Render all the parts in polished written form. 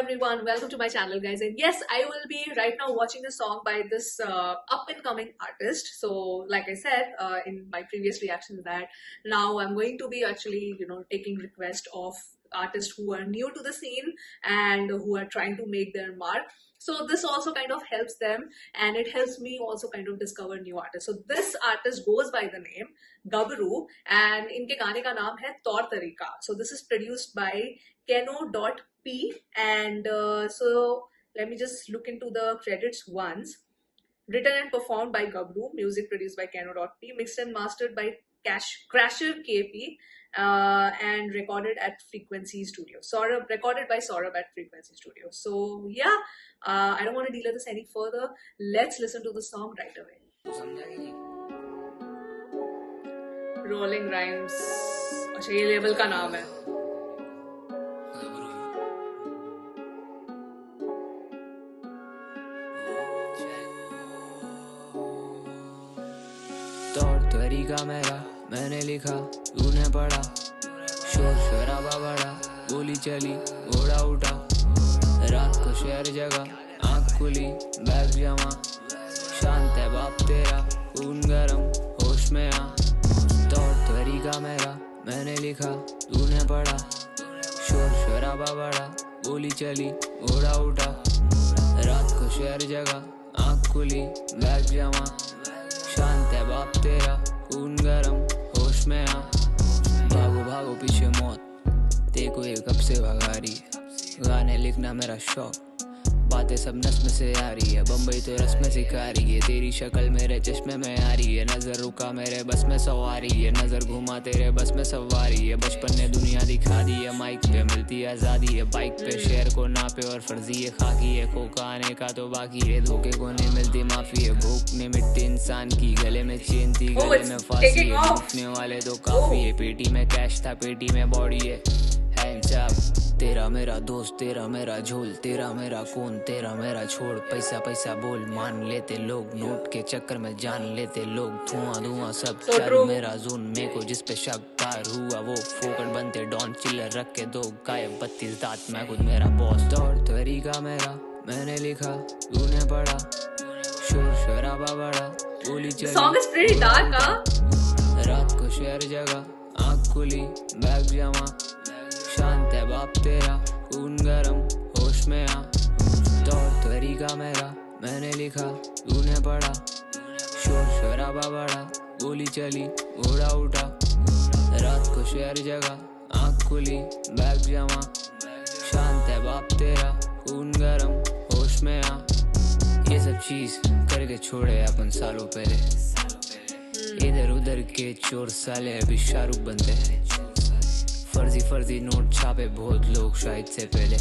everyone, welcome to my channel guys, and yes, I will be right now watching a song by this up and coming artist. So like I said in my previous reaction to that, now I'm going to be actually taking request of artists who are new to the scene and who are trying to make their mark. So this also kind of helps them, and it helps me also kind of discover new artists. So this artist goes by the name Gabru, and इनके गाने का नाम है तौर तरीका. So this is produced by Keno.p, and so let me just look into the credits once. Written and performed by Gabru, music produced by Keno.p, mixed and mastered by Crasher KP, and recorded at Frequency Studio. Recorded by Saurabh at Frequency Studio. So yeah, I don't want to delay this any further. Let's listen to the song right away. Rolling Rhymes. अच्छा ये label का नाम है. तौर तरीका मेरा मैंने लिखा तूने पढ़ा, शोर शराबा बढ़ा, गोली चली घोड़ा उठा, रात को शहर जगह आँख खुली बैग जमा, शांत है बाप तेरा खून गरम होश में आ. तौर तरीका मेरा मैंने लिखा तूने पढ़ा, शोर शराबा बढ़ा, गोली चली घोड़ा उठा, रात को शहर जगह आँख खुली बैग जमा, शांत है बाप तेरा खून गरम होश में आ. भागो भागो पीछे मौत तेको ये कब से भगा रही है, गाने लिखना मेरा शौक, बातें सब नस में से आ रही है, बम्बई तो रस में सिखा रही है, तेरी शक्ल मेरे चश्मे में आ रही है, नजर रुका मेरे बस में सवारी है, नजर घुमा तेरे बस में सवारी है, बचपन ने दुनिया दिखा दी है, माइक पे मिलती आजादी है, बाइक पे शेर को नापे और फर्जी है, खाकी है खोका आने का तो बाकी है, धोखे को नहीं मिलती माफी है, भूख नहीं मिटती इंसान की, गले में चेन थी गले में फांसी है, लूटने वाले तो काफी है, पेटी में कैश था पेटी में बॉडी है, हैंड्स अप. तेरा मेरा दोस्त तेरा मेरा झोल, तेरा मेरा कौन तेरा मेरा छोड़, पैसा पैसा बोल मान लेते लोग, नोट के चक्कर में जान लेते लोग, धुआं धुआं सब चालू मेरा जोन, मेरे को जिस पे शक पार हुआ वो फोकट बनते डॉन, चिल्लर रख के दो गायब 32 दांत, मैं खुद मेरा बॉस. तौर तरीका मेरा मैंने लिखा तूने पढ़ा, शोर शराबा बढ़ा, गोली चली रात को शहर जगह आँख खुली बैग जमा, शांत है बाप तेरा खून गरम होश में आ. तौर तरीका मेरा मैंने लिखा तूने पढ़ा, शोर शराबा बढ़ा, गोली चली घोड़ा उठा, रात को शहर जगह आँख खुली बैग जमा, शांत है बाप तेरा खून गरम होश में आ. ये सब चीज करके छोड़े अपन सालों पहले, इधर उधर के चोर साले अभी शाहरुख बनते हैं, फर्जी फर्जी नोट छापे बहुत लोग शायद से पहले,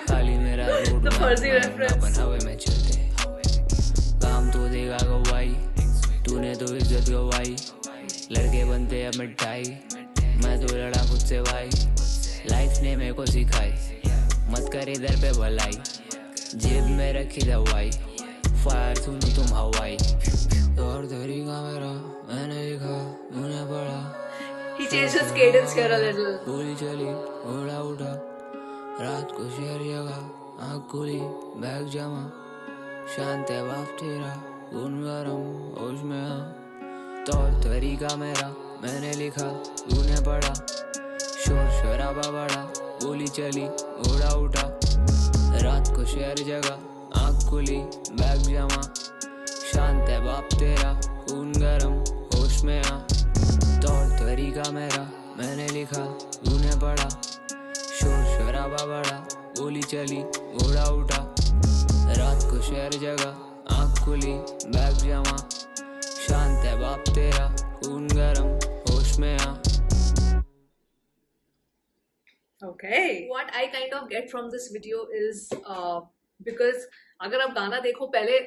खाली मेरा रोड अपन हवे में चलते, काम तो देगा गवाही, तूने तो इज्जत गवाई, लड़के बनते अब मिठाई, मैं तो लड़ा खुद से भाई, लाइफ ने मेरे को सिखाई, मत कर इधर पे भलाई, जेब में रखी दवाई, फायर सुनो तुम हवाई. तौर तरीका मेरा मैंने लिखा तूने पढ़ा, He changed his cadence here a little. गोली चली घोड़ा उठा, रात को शहर जगह आँख खुली बैग जमा, शांत है बाप तेरा खून गरम होश में आ. तौर तरीका मेरा मैंने लिखा तूने पढ़ा, शोर शराबा बढ़ा, गोली चली घोड़ा उठा, रात को शहर जगह आँख खुली बैग जमा, शांत है बाप तेरा खून गरम होश में आ. तौर तरीका मेरा मैंने लिखा तूने पढ़ा, शोर शराबा बढ़ा, गोली चली घोड़ा उठा, रात को शहर जगह आँख खुली बैग जमा, शांत है बाप तेरा खून गरम होश में आ. Okay. What I kind of get from this video is because अगर आप गाना देखो पहले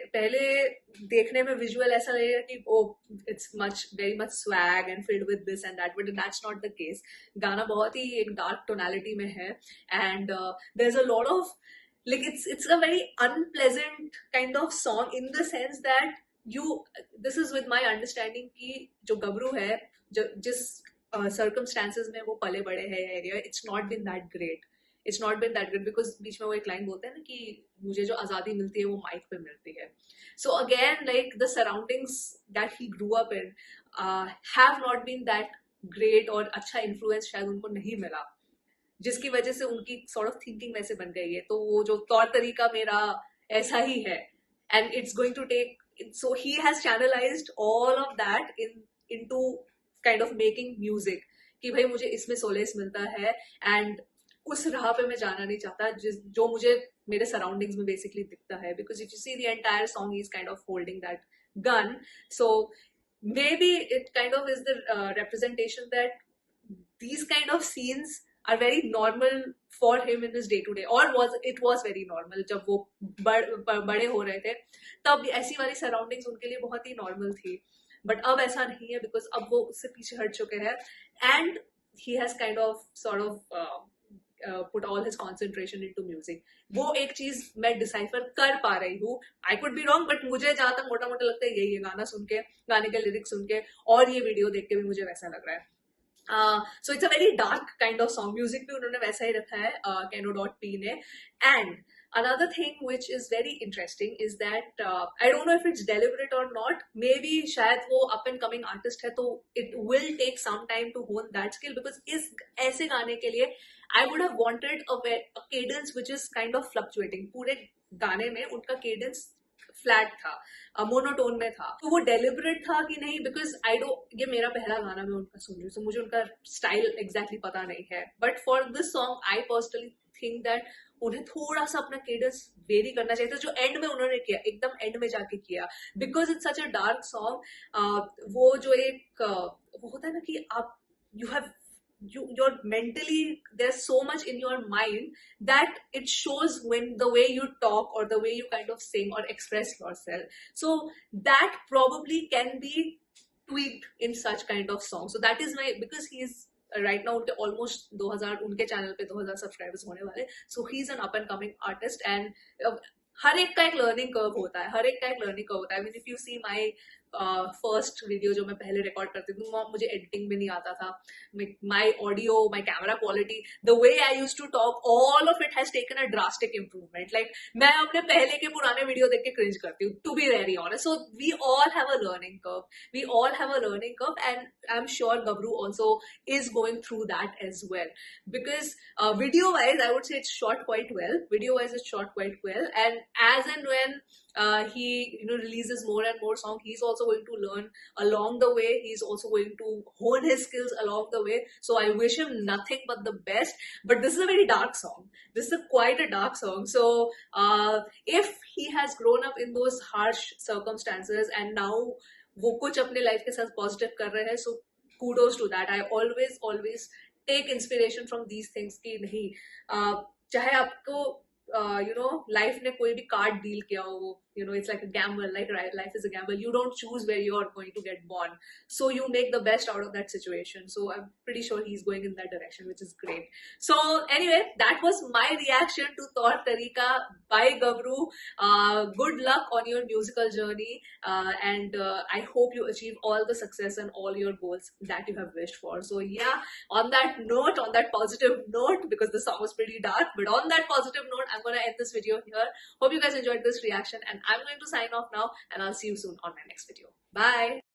देखने में विजुअल ऐसा लगेगा कि oh it's very much swag and filled with this and that, but that's not the case. गाना बहुत ही एक डार्क टोनालिटी में है, and there is a lot of like it's a very unpleasant kind of song in the sense that this is with my understanding कि जो गबरू है जिस circumstances में वो पले बड़े हैं area, it's not been that great. it's not been that good because बीच में वो एक लाइन बोलते हैं ना कि मुझे जो आजादी मिलती है वो माइक पे मिलती है. So again, like the surroundings that he grew up in have not been that great, और अच्छा influence शायद उनको नहीं मिला, जिसकी वजह से उनकी sort of thinking वैसे बन गई है. तो वो जो तौर तरीका मेरा ऐसा ही है, and it's going to take, so he has channelized all of that into kind of making music कि भाई मुझे इसमें सोलेस मिलता है, and उस राह पे मैं जाना नहीं चाहता जो मुझे मेरे सराउंडिंग्स में बेसिकली दिखता है. Because if you see the entire song he is kind of holding that gun. So maybe it kind of is the representation that these kind of scenes are very normal for him in his day to day, or was very normal. जब वो बड़े हो रहे थे तब ऐसी वाली surroundings उनके लिए बहुत ही नॉर्मल थी, बट अब ऐसा नहीं है बिकॉज अब वो उससे पीछे हट चुके हैं, and he has kind of sort of put all his concentration into music. वो एक चीज मैं डिसाइफर कर पा रही हूँ. I could be wrong, but मुझे जहां तक मोटा मोटा लगता है यही है, गाना सुन के, गाने के लिरिक्स सुन के, और ये वीडियो देख के भी मुझे वैसा लग रहा है. So it's a very dark kind of song. Music भी उन्होंने वैसा ही रखा है Keno.P ने. And another thing which is very interesting is that I don't know if it's deliberate or not. Maybe शायद वो up and coming artist है तो it will take some time to hone that skill, because इस ऐसे गाने के लिए I would have wanted a cadence which is kind of fluctuating. पूरे गाने में उनका cadence फ्लैट था, मोनोटोन में था. तो वो डेलिबरेट था कि नहीं, बिकॉज ये मेरा पहला गाना मैं उनका सुन रही हूँ, तो मुझे उनका स्टाइल एग्जैक्टली पता नहीं है. But for this song I personally think that उन्हें थोड़ा सा अपना केडेंस वेरी करना चाहिए था, जो एंड में उन्होंने किया, एकदम एंड में जाके किया. Because it's such a dark song. वो जो एक वो होता है ना कि आप you have you're mentally, there's so much in your mind that it shows when the way you talk or the way you kind of sing or express yourself. So that probably can be tweaked in such kind of song. So that is my, because he is right now almost 2000 उनके channel पे 2000 subscribers होने वाले. So he's an up and coming artist, and हर एक का एक learning curve होता है, हर एक का एक लर्निंग कर्व होता है. I mean, if you see my first video जो मैं पहले रिकॉर्ड करती थी, मुझे एडिटिंग भी नहीं आता था. My audio, my camera quality, the way I use to talk, all of it has taken a drastic improvement. Like मैं अपने पहले के पुराने वीडियो देख के क्रिंज करती हूँ, to be very honest. So we all have a learning curve, we all have a learning curve, and I am sure Gabru also is going through that as well. Because video wise I would say it's shot quite well, and as and when he releases more and more songs, he's also going to learn along the way, he's also going to hone his skills along the way. So I wish him nothing but the best. But this is a very dark song, this is quite a dark song. So if he has grown up in those harsh circumstances and now वो कुछ अपने life के साथ positive कर रहे हैं, so kudos to that. I always take inspiration from these things कि नहीं, चाहे आपको लाइफ ने कोई भी कार्ड डील किया हो, it's like a gamble, like life is a gamble. You don't choose where you are going to get born, so you make the best out of that situation. So I'm pretty sure he's going in that direction, which is great. So anyway, that was my reaction to Taur Tarika by Gabru. Good luck on your musical journey, and I hope you achieve all the success and all your goals that you have wished for. So yeah, on that note, on that positive note, because the song was pretty dark, but on that positive note, I'm gonna end this video here. Hope you guys enjoyed this reaction, and I'm going to sign off now, and I'll see you soon on my next video. Bye.